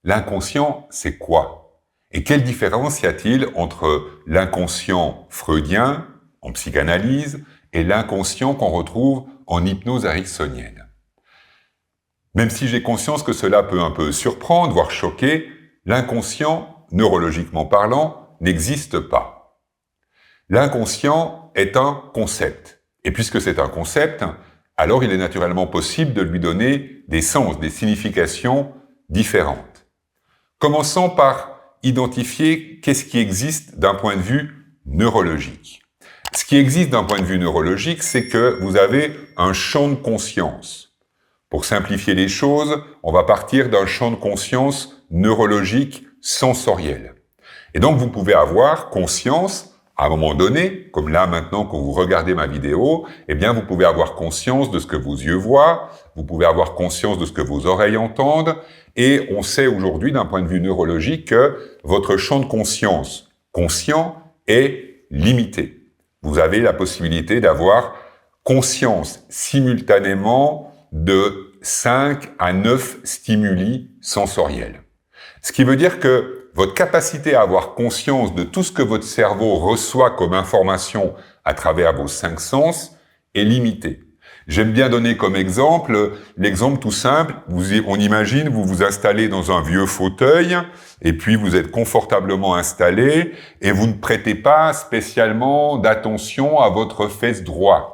L'inconscient, c'est quoi? Et quelle différence y a-t-il entre l'inconscient freudien, en psychanalyse, et l'inconscient qu'on retrouve en hypnose ericksonienne? Même si j'ai conscience que cela peut un peu surprendre, voire choquer, l'inconscient, neurologiquement parlant, n'existe pas. L'inconscient est un concept. Et puisque c'est un concept, alors il est naturellement possible de lui donner des sens, des significations différentes. Commençons par identifier qu'est-ce qui existe d'un point de vue neurologique. Ce qui existe d'un point de vue neurologique, c'est que vous avez un champ de conscience. Pour simplifier les choses, on va partir d'un champ de conscience neurologique sensoriel. Et donc vous pouvez avoir conscience, à un moment donné, comme là maintenant quand vous regardez ma vidéo, eh bien vous pouvez avoir conscience de ce que vos yeux voient, vous pouvez avoir conscience de ce que vos oreilles entendent, et on sait aujourd'hui d'un point de vue neurologique que votre champ de conscience conscient est limité. Vous avez la possibilité d'avoir conscience simultanément de 5 à 9 stimuli sensoriels. Ce qui veut dire que votre capacité à avoir conscience de tout ce que votre cerveau reçoit comme information à travers vos 5 sens est limitée. J'aime bien donner comme exemple, l'exemple tout simple, on imagine, vous vous installez dans un vieux fauteuil, et puis vous êtes confortablement installé, et vous ne prêtez pas spécialement d'attention à votre fesse droite.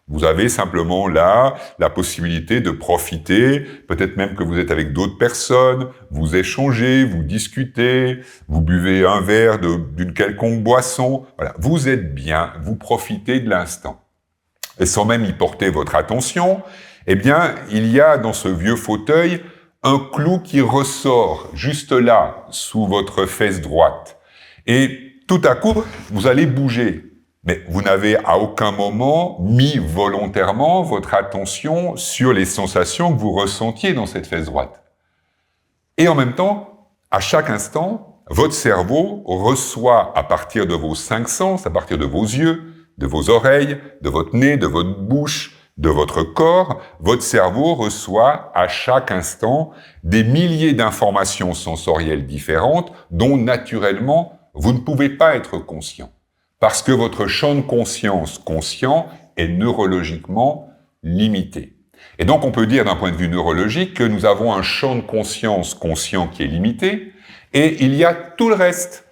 Vous avez simplement là la possibilité de profiter, peut-être même que vous êtes avec d'autres personnes, vous échangez, vous discutez, vous buvez un verre d'une quelconque boisson. Voilà, vous êtes bien, vous profitez de l'instant. Et sans même y porter votre attention, eh bien, il y a dans ce vieux fauteuil un clou qui ressort juste là, sous votre fesse droite. Et tout à coup, vous allez bouger. Mais vous n'avez à aucun moment mis volontairement votre attention sur les sensations que vous ressentiez dans cette fesse droite. Et en même temps, à chaque instant, votre cerveau reçoit à partir de vos 5 sens, à partir de vos yeux, de vos oreilles, de votre nez, de votre bouche, de votre corps, votre cerveau reçoit à chaque instant des milliers d'informations sensorielles différentes dont naturellement vous ne pouvez pas être conscient. Parce que votre champ de conscience conscient est neurologiquement limité. Et donc on peut dire d'un point de vue neurologique que nous avons un champ de conscience conscient qui est limité, et il y a tout le reste.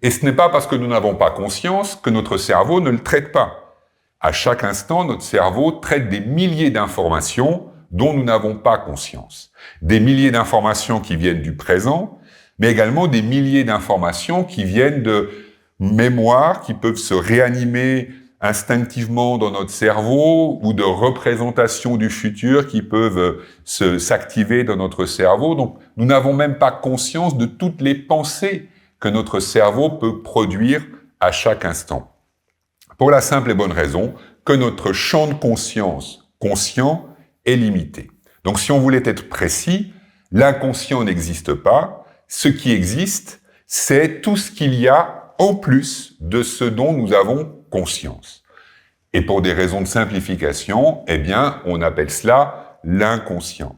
Et ce n'est pas parce que nous n'avons pas conscience que notre cerveau ne le traite pas. À chaque instant, notre cerveau traite des milliers d'informations dont nous n'avons pas conscience. Des milliers d'informations qui viennent du présent, mais également des milliers d'informations qui viennent de mémoires qui peuvent se réanimer instinctivement dans notre cerveau ou de représentations du futur qui peuvent s'activer dans notre cerveau. Donc, nous n'avons même pas conscience de toutes les pensées que notre cerveau peut produire à chaque instant. Pour la simple et bonne raison que notre champ de conscience conscient est limité. Donc, si on voulait être précis, l'inconscient n'existe pas. Ce qui existe, c'est tout ce qu'il y a en plus de ce dont nous avons conscience. Et pour des raisons de simplification, eh bien, on appelle cela l'inconscient.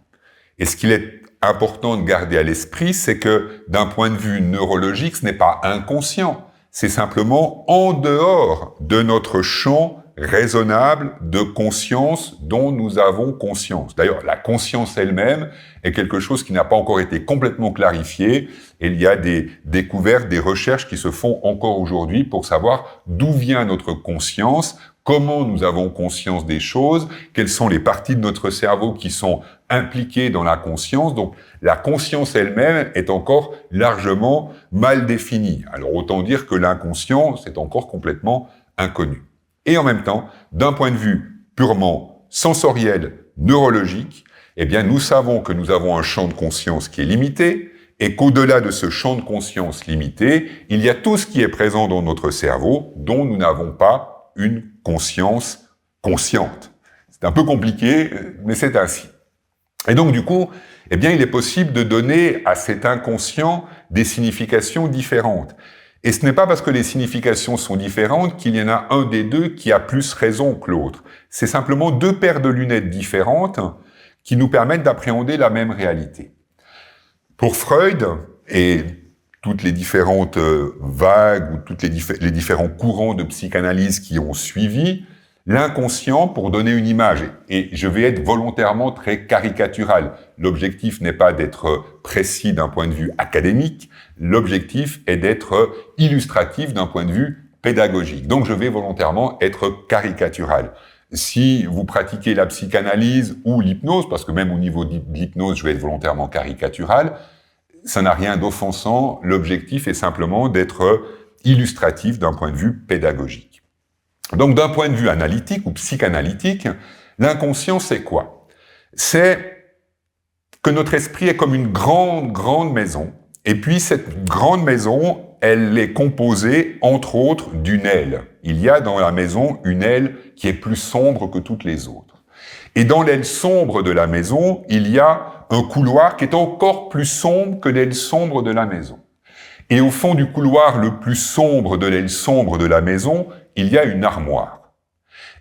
Et ce qu'il est important de garder à l'esprit, c'est que d'un point de vue neurologique, ce n'est pas inconscient, c'est simplement en dehors de notre champ raisonnable de conscience dont nous avons conscience. D'ailleurs, la conscience elle-même est quelque chose qui n'a pas encore été complètement clarifié, et il y a des découvertes, des recherches qui se font encore aujourd'hui pour savoir d'où vient notre conscience, comment nous avons conscience des choses, quelles sont les parties de notre cerveau qui sont impliquées dans la conscience. Donc, la conscience elle-même est encore largement mal définie. Alors, autant dire que l'inconscient, c'est encore complètement inconnu. Et en même temps, d'un point de vue purement sensoriel, neurologique, eh bien, nous savons que nous avons un champ de conscience qui est limité, et qu'au-delà de ce champ de conscience limité, il y a tout ce qui est présent dans notre cerveau dont nous n'avons pas une conscience consciente. C'est un peu compliqué, mais c'est ainsi. Et donc, du coup, eh bien, il est possible de donner à cet inconscient des significations différentes. Et ce n'est pas parce que les significations sont différentes qu'il y en a un des deux qui a plus raison que l'autre. C'est simplement deux paires de lunettes différentes qui nous permettent d'appréhender la même réalité. Pour Freud, et toutes les différentes vagues ou les différents courants de psychanalyse qui ont suivi, l'inconscient, pour donner une image, et je vais être volontairement très caricatural, l'objectif n'est pas d'être précis d'un point de vue académique, l'objectif est d'être illustratif d'un point de vue pédagogique. Donc je vais volontairement être caricatural. Si vous pratiquez la psychanalyse ou l'hypnose, parce que même au niveau de l'hypnose, je vais être volontairement caricatural, ça n'a rien d'offensant, l'objectif est simplement d'être illustratif d'un point de vue pédagogique. Donc d'un point de vue analytique ou psychanalytique, l'inconscient c'est quoi? C'est que notre esprit est comme une grande maison, et puis cette grande maison, elle est composée, entre autres, d'une aile. Il y a dans la maison une aile qui est plus sombre que toutes les autres. Et dans l'aile sombre de la maison, il y a un couloir qui est encore plus sombre que l'aile sombre de la maison. Et au fond du couloir le plus sombre de l'aile sombre de la maison, il y a une armoire.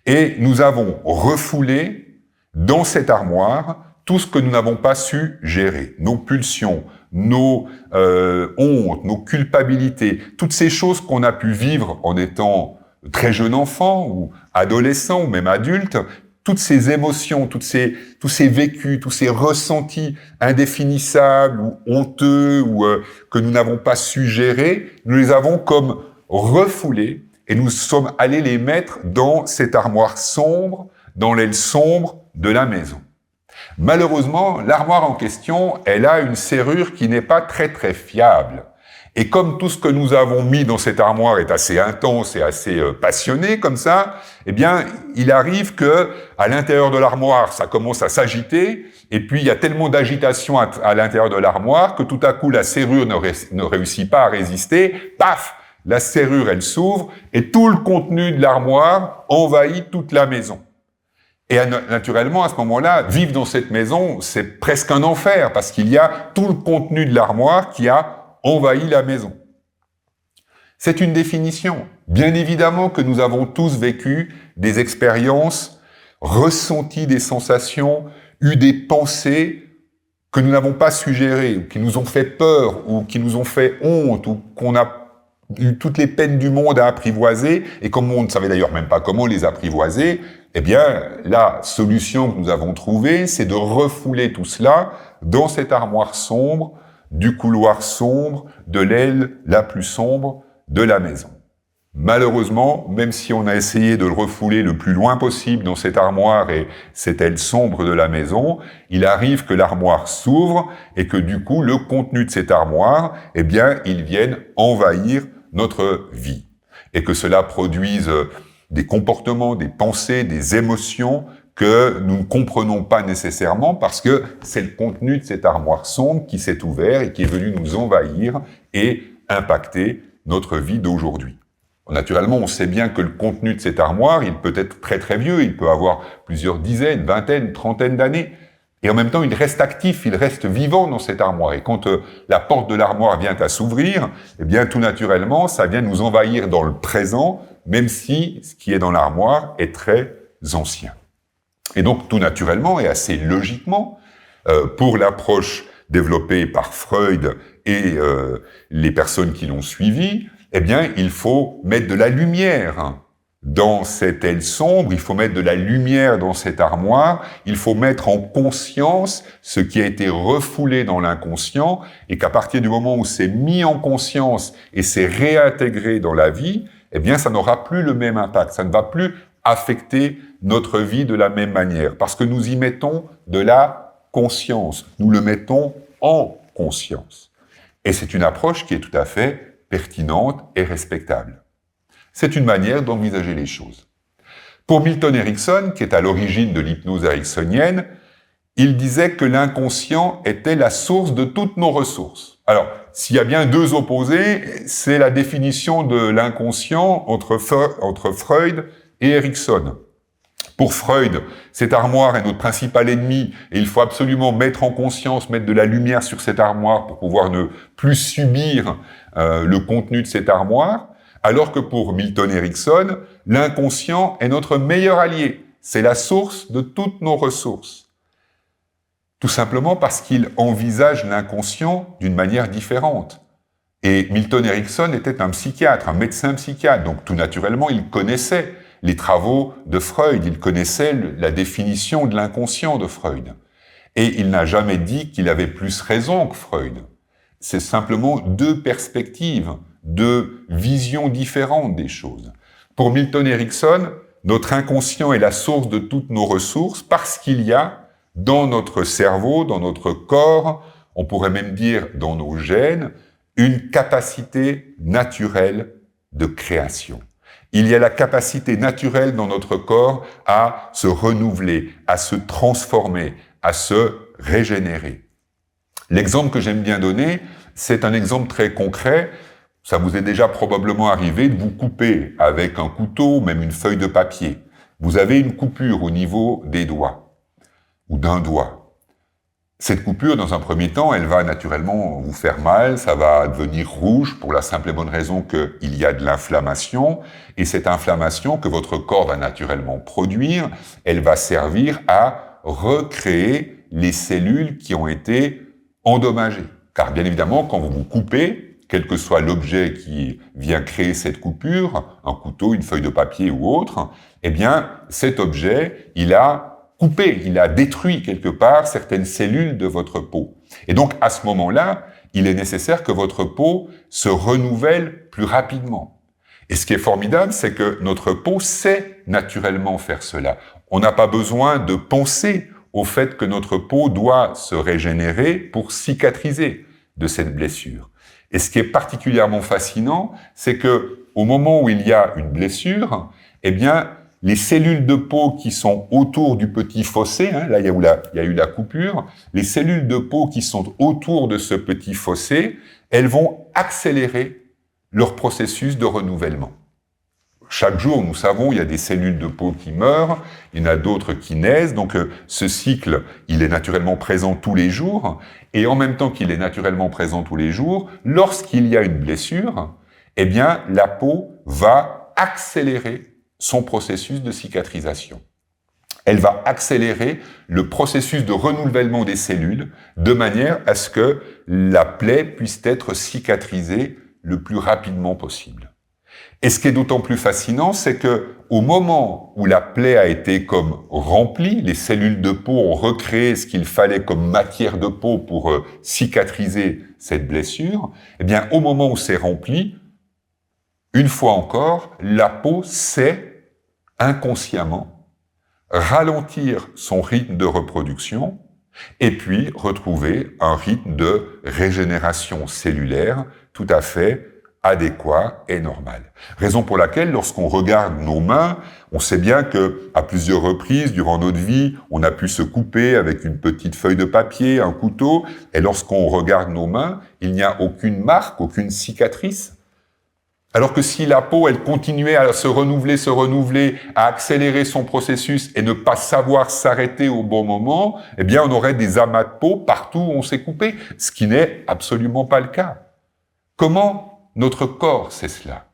Et nous avons refoulé dans cette armoire tout ce que nous n'avons pas su gérer, nos pulsions, nos hontes, nos culpabilités, toutes ces choses qu'on a pu vivre en étant très jeune enfant ou adolescent ou même adulte, toutes ces émotions, tous ces vécus, tous ces ressentis indéfinissables ou honteux ou que nous n'avons pas su gérer, nous les avons comme refoulés et nous sommes allés les mettre dans cette armoire sombre, dans l'aile sombre de la maison. Malheureusement, l'armoire en question, elle a une serrure qui n'est pas très fiable. Et comme tout ce que nous avons mis dans cette armoire est assez intense et assez passionné comme ça, eh bien, il arrive que à l'intérieur de l'armoire, ça commence à s'agiter, et puis il y a tellement d'agitation à l'intérieur de l'armoire que tout à coup la serrure ne réussit pas à résister. Paf, la serrure, elle s'ouvre, et tout le contenu de l'armoire envahit toute la maison. Et naturellement, à ce moment-là, vivre dans cette maison, c'est presque un enfer, parce qu'il y a tout le contenu de l'armoire qui a envahi la maison. C'est une définition. Bien évidemment que nous avons tous vécu des expériences, ressenti des sensations, eu des pensées que nous n'avons pas su gérer, ou qui nous ont fait peur, ou qui nous ont fait honte, ou qu'on a eu toutes les peines du monde à apprivoiser, et comme on ne savait d'ailleurs même pas comment les apprivoiser, eh bien, la solution que nous avons trouvée, c'est de refouler tout cela dans cette armoire sombre, du couloir sombre, de l'aile la plus sombre de la maison. Malheureusement, même si on a essayé de le refouler le plus loin possible dans cette armoire et cette aile sombre de la maison, il arrive que l'armoire s'ouvre et que du coup, le contenu de cette armoire, eh bien, il vienne envahir notre vie. Et que cela produise des comportements, des pensées, des émotions que nous ne comprenons pas nécessairement parce que c'est le contenu de cette armoire sombre qui s'est ouvert et qui est venu nous envahir et impacter notre vie d'aujourd'hui. Naturellement, on sait bien que le contenu de cette armoire, il peut être très vieux, il peut avoir plusieurs dizaines, vingtaines, trentaines d'années. Et en même temps, il reste actif, il reste vivant dans cette armoire. Et quand la porte de l'armoire vient à s'ouvrir, eh bien, tout naturellement, ça vient nous envahir dans le présent, même si ce qui est dans l'armoire est très ancien. Et donc, tout naturellement et assez logiquement, pour l'approche développée par Freud et les personnes qui l'ont suivi, eh bien, il faut mettre de la lumière dans cette aile sombre, il faut mettre de la lumière dans cette armoire, il faut mettre en conscience ce qui a été refoulé dans l'inconscient, et qu'à partir du moment où c'est mis en conscience et c'est réintégré dans la vie, eh bien, ça n'aura plus le même impact, ça ne va plus affecter notre vie de la même manière, parce que nous y mettons de la conscience, nous le mettons en conscience. Et c'est une approche qui est tout à fait pertinente et respectable. C'est une manière d'envisager les choses. Pour Milton Erickson, qui est à l'origine de l'hypnose ericksonienne, il disait que l'inconscient était la source de toutes nos ressources. Alors, s'il y a bien deux opposés, c'est la définition de l'inconscient entre Freud et Erickson. Pour Freud, cette armoire est notre principal ennemi et il faut absolument mettre en conscience, mettre de la lumière sur cette armoire pour pouvoir ne plus subir le contenu de cette armoire, alors que pour Milton Erickson, l'inconscient est notre meilleur allié. C'est la source de toutes nos ressources. Tout simplement parce qu'il envisage l'inconscient d'une manière différente. Et Milton Erickson était un psychiatre, un médecin psychiatre, donc tout naturellement, il connaissait les travaux de Freud, il connaissait la définition de l'inconscient de Freud. Et il n'a jamais dit qu'il avait plus raison que Freud. C'est simplement deux perspectives, deux visions différentes des choses. Pour Milton Erickson, notre inconscient est la source de toutes nos ressources parce qu'il y a dans notre cerveau, dans notre corps, on pourrait même dire dans nos gènes, une capacité naturelle de création. Il y a la capacité naturelle dans notre corps à se renouveler, à se transformer, à se régénérer. L'exemple que j'aime bien donner, c'est un exemple très concret. Ça vous est déjà probablement arrivé de vous couper avec un couteau ou même une feuille de papier. Vous avez une coupure au niveau des doigts ou d'un doigt. Cette coupure, dans un premier temps, elle va naturellement vous faire mal, ça va devenir rouge pour la simple et bonne raison qu'il y a de l'inflammation, et cette inflammation que votre corps va naturellement produire, elle va servir à recréer les cellules qui ont été endommagées. Car bien évidemment, quand vous vous coupez, quel que soit l'objet qui vient créer cette coupure, un couteau, une feuille de papier ou autre, eh bien, cet objet, il a coupé, il a détruit quelque part certaines cellules de votre peau. Et donc, à ce moment-là, il est nécessaire que votre peau se renouvelle plus rapidement. Et ce qui est formidable, c'est que notre peau sait naturellement faire cela. On n'a pas besoin de penser au fait que notre peau doit se régénérer pour cicatriser de cette blessure. Et ce qui est particulièrement fascinant, c'est que au moment où il y a une blessure, eh bien, les cellules de peau qui sont autour du petit fossé, là il y a eu la coupure, les cellules de peau qui sont autour de ce petit fossé, elles vont accélérer leur processus de renouvellement. Chaque jour, nous savons, il y a des cellules de peau qui meurent, il y en a d'autres qui naissent, donc ce cycle, il est naturellement présent tous les jours, et en même temps qu'il est naturellement présent tous les jours, lorsqu'il y a une blessure, eh bien, la peau va accélérer son processus de cicatrisation. Elle va accélérer le processus de renouvellement des cellules de manière à ce que la plaie puisse être cicatrisée le plus rapidement possible. Et ce qui est d'autant plus fascinant, c'est que au moment où la plaie a été comme remplie, les cellules de peau ont recréé ce qu'il fallait comme matière de peau pour cicatriser cette blessure, eh bien, au moment où c'est rempli, une fois encore, la peau sait inconsciemment ralentir son rythme de reproduction et puis retrouver un rythme de régénération cellulaire tout à fait adéquat et normal. Raison pour laquelle, lorsqu'on regarde nos mains, on sait bien que, à plusieurs reprises durant notre vie, on a pu se couper avec une petite feuille de papier, un couteau, et lorsqu'on regarde nos mains, il n'y a aucune marque, aucune cicatrice. Alors que si la peau, elle continuait à se renouveler, à accélérer son processus et ne pas savoir s'arrêter au bon moment, eh bien, on aurait des amas de peau partout où on s'est coupé, ce qui n'est absolument pas le cas. Comment notre corps sait cela?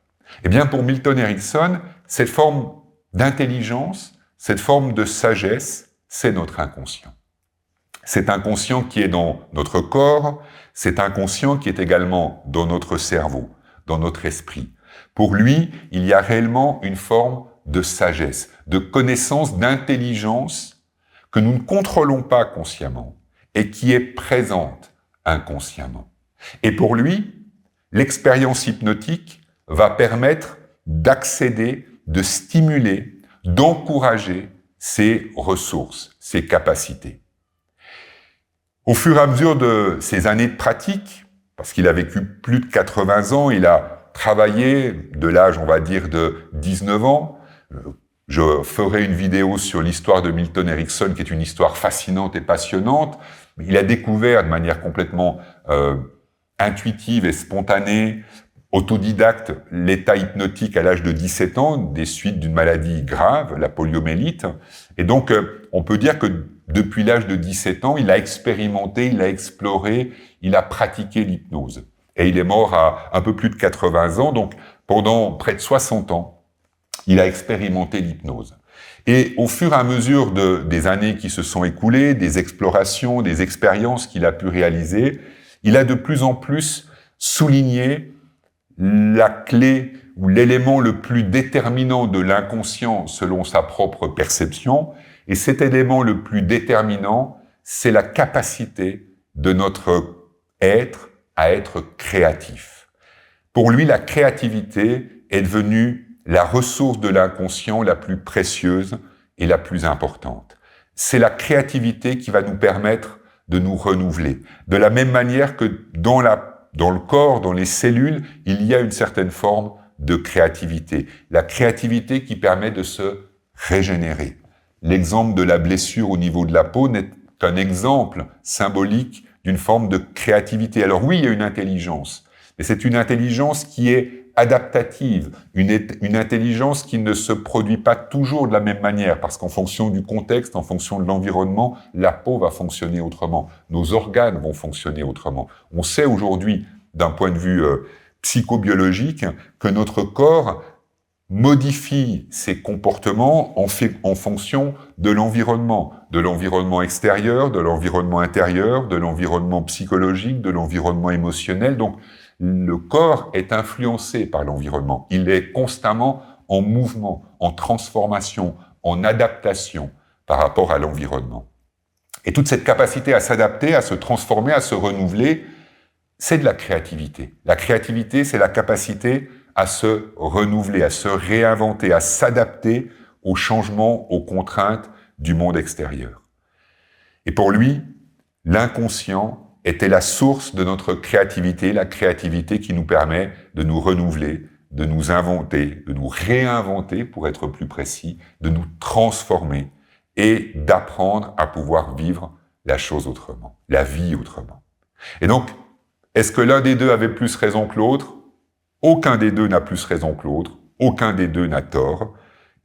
Eh bien, pour Milton Erickson, cette forme d'intelligence, cette forme de sagesse, c'est notre inconscient. Cet inconscient qui est dans notre corps, cet inconscient qui est également dans notre cerveau, dans notre esprit. Pour lui, il y a réellement une forme de sagesse, de connaissance, d'intelligence que nous ne contrôlons pas consciemment et qui est présente inconsciemment. Et pour lui, l'expérience hypnotique va permettre d'accéder, de stimuler, d'encourager ses ressources, ses capacités. Au fur et à mesure de ces années de pratique, parce qu'il a vécu plus de 80 ans, il a travaillé de l'âge, on va dire, de 19 ans. Je ferai une vidéo sur l'histoire de Milton Erickson, qui est une histoire fascinante et passionnante. Il a découvert de manière complètement intuitive et spontanée, autodidacte, l'état hypnotique à l'âge de 17 ans, des suites d'une maladie grave, la poliomyélite. Et donc, on peut dire que depuis l'âge de 17 ans, il a expérimenté, il a exploré, il a pratiqué l'hypnose. Et il est mort à un peu plus de 80 ans, donc pendant près de 60 ans, il a expérimenté l'hypnose. Et au fur et à mesure des années qui se sont écoulées, des explorations, des expériences qu'il a pu réaliser, il a de plus en plus souligné la clé ou l'élément le plus déterminant de l'inconscient selon sa propre perception. Et cet élément le plus déterminant, c'est la capacité de notre être à être créatif. Pour lui, la créativité est devenue la ressource de l'inconscient la plus précieuse et la plus importante. C'est la créativité qui va nous permettre de nous renouveler. De la même manière que dans le corps, dans les cellules, il y a une certaine forme de créativité. La créativité qui permet de se régénérer. L'exemple de la blessure au niveau de la peau n'est qu'un exemple symbolique d'une forme de créativité. Alors oui, il y a une intelligence, mais c'est une intelligence qui est adaptative, une intelligence qui ne se produit pas toujours de la même manière, parce qu'en fonction du contexte, en fonction de l'environnement, la peau va fonctionner autrement, nos organes vont fonctionner autrement. On sait aujourd'hui, d'un point de vue psychobiologique, que notre corps modifie ses comportements en fonction de l'environnement extérieur, de l'environnement intérieur, de l'environnement psychologique, de l'environnement émotionnel. Donc, le corps est influencé par l'environnement. Il est constamment en mouvement, en transformation, en adaptation par rapport à l'environnement. Et toute cette capacité à s'adapter, à se transformer, à se renouveler, c'est de la créativité. La créativité, c'est la capacité à se renouveler, à se réinventer, à s'adapter aux changements, aux contraintes du monde extérieur. Et pour lui, l'inconscient était la source de notre créativité, la créativité qui nous permet de nous renouveler, de nous inventer, de nous réinventer, pour être plus précis, de nous transformer et d'apprendre à pouvoir vivre la chose autrement, la vie autrement. Et donc, est-ce que l'un des deux avait plus raison que l'autre? Aucun des deux n'a plus raison que l'autre, aucun des deux n'a tort.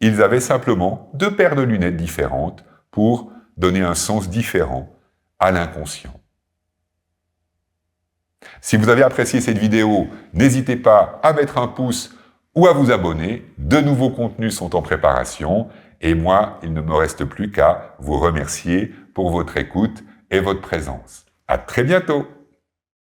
Ils avaient simplement deux paires de lunettes différentes pour donner un sens différent à l'inconscient. Si vous avez apprécié cette vidéo, n'hésitez pas à mettre un pouce ou à vous abonner. De nouveaux contenus sont en préparation et moi, il ne me reste plus qu'à vous remercier pour votre écoute et votre présence. À très bientôt!